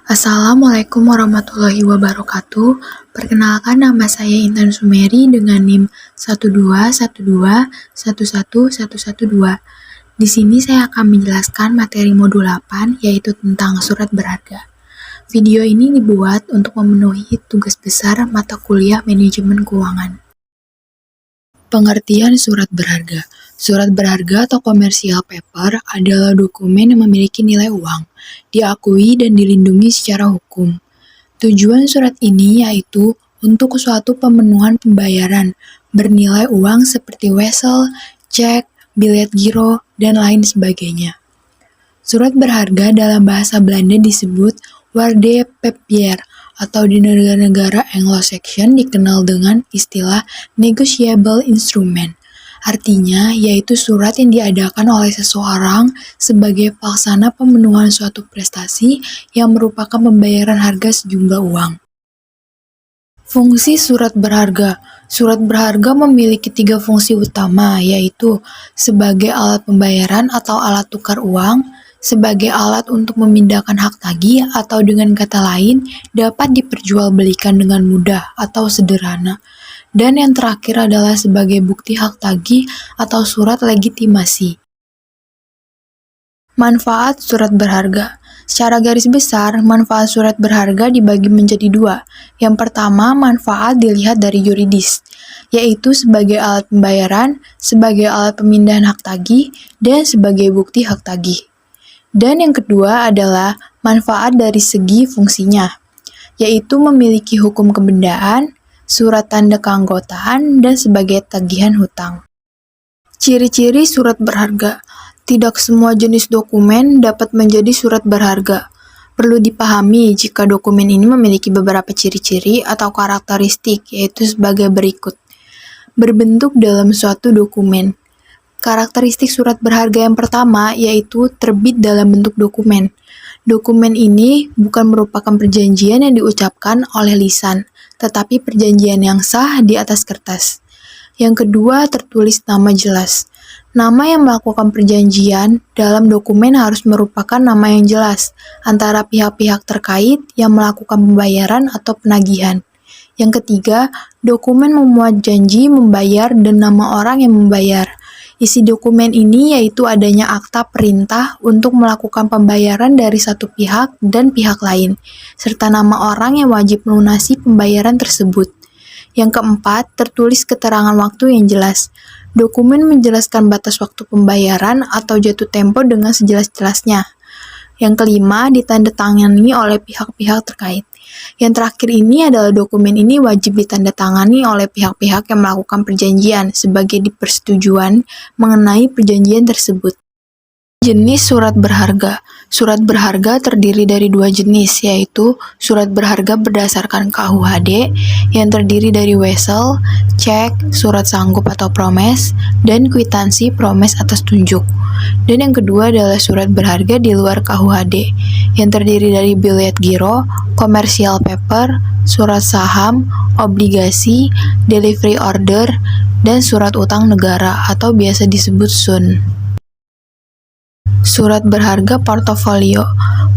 Assalamualaikum warahmatullahi wabarakatuh. Perkenalkan, nama saya Intan Sumeri dengan NIM 12121111112. Di sini saya akan menjelaskan materi modul 8, yaitu tentang surat berharga. Video ini dibuat untuk memenuhi tugas besar mata kuliah manajemen keuangan. Pengertian surat berharga. Surat berharga atau commercial paper adalah dokumen yang memiliki nilai uang, diakui dan dilindungi secara hukum. Tujuan surat ini yaitu untuk suatu pemenuhan pembayaran bernilai uang seperti wesel, cek, bilet giro, dan lain sebagainya. Surat berharga dalam bahasa Belanda disebut waardepapier, atau di negara-negara Anglo-Saxon dikenal dengan istilah negotiable instrument. Artinya, yaitu surat yang diadakan oleh seseorang sebagai pelaksana pemenuhan suatu prestasi yang merupakan pembayaran harga sejumlah uang. Fungsi surat berharga. Surat berharga memiliki 3 fungsi utama, yaitu sebagai alat pembayaran atau alat tukar uang, sebagai alat untuk memindahkan hak tagih, atau dengan kata lain, dapat diperjualbelikan dengan mudah atau sederhana. Dan yang terakhir adalah sebagai bukti hak tagih atau surat legitimasi. Manfaat surat berharga. Secara garis besar, manfaat surat berharga dibagi menjadi 2. Yang pertama, manfaat dilihat dari yuridis, yaitu sebagai alat pembayaran, sebagai alat pemindahan hak tagih, dan sebagai bukti hak tagih. Dan yang kedua adalah manfaat dari segi fungsinya, yaitu memiliki hukum kebendaan, surat tanda keanggotaan, dan sebagai tagihan hutang. Ciri-ciri surat berharga. Tidak semua jenis dokumen dapat menjadi surat berharga. Perlu dipahami jika dokumen ini memiliki beberapa ciri-ciri atau karakteristik, yaitu sebagai berikut. Berbentuk dalam suatu dokumen. Karakteristik surat berharga yang pertama yaitu terbit dalam bentuk dokumen. Dokumen ini bukan merupakan perjanjian yang diucapkan oleh lisan, tetapi perjanjian yang sah di atas kertas. Yang kedua, tertulis nama jelas. Nama yang melakukan perjanjian dalam dokumen harus merupakan nama yang jelas antara pihak-pihak terkait yang melakukan pembayaran atau penagihan. Yang ketiga, dokumen memuat janji membayar dan nama orang yang membayar. Isi dokumen ini yaitu adanya akta perintah untuk melakukan pembayaran dari satu pihak dan pihak lain, serta nama orang yang wajib melunasi pembayaran tersebut. Yang keempat, tertulis keterangan waktu yang jelas. Dokumen menjelaskan batas waktu pembayaran atau jatuh tempo dengan sejelas-jelasnya. Yang kelima, ditandatangani oleh pihak-pihak terkait. Yang terakhir ini adalah dokumen ini wajib ditandatangani oleh pihak-pihak yang melakukan perjanjian sebagai persetujuan mengenai perjanjian tersebut. Jenis surat berharga. Surat berharga terdiri dari 2 jenis, yaitu surat berharga berdasarkan KUHD yang terdiri dari wesel, cek, surat sanggup atau promes, dan kwitansi promes atas tunjuk. Dan yang kedua adalah surat berharga di luar KUHD yang terdiri dari bilet giro, commercial paper, surat saham, obligasi, delivery order, dan surat utang negara atau biasa disebut SUN. Surat berharga portofolio.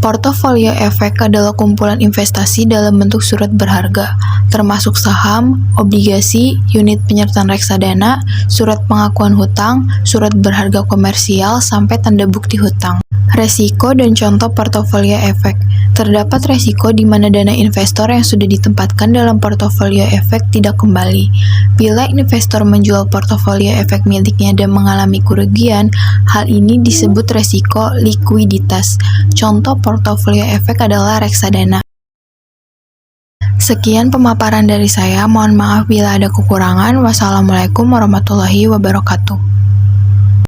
Portofolio efek adalah kumpulan investasi dalam bentuk surat berharga, termasuk saham, obligasi, unit penyertaan reksadana, surat pengakuan hutang, surat berharga komersial, sampai tanda bukti hutang. Resiko dan contoh portofolio efek. Terdapat resiko di mana dana investor yang sudah ditempatkan dalam portofolio efek tidak kembali. Bila investor menjual portofolio efek miliknya dan mengalami kerugian, hal ini disebut resiko likuiditas. Contoh portofolio efek adalah reksadana. Sekian pemaparan dari saya, mohon maaf bila ada kekurangan. Wassalamualaikum warahmatullahi wabarakatuh.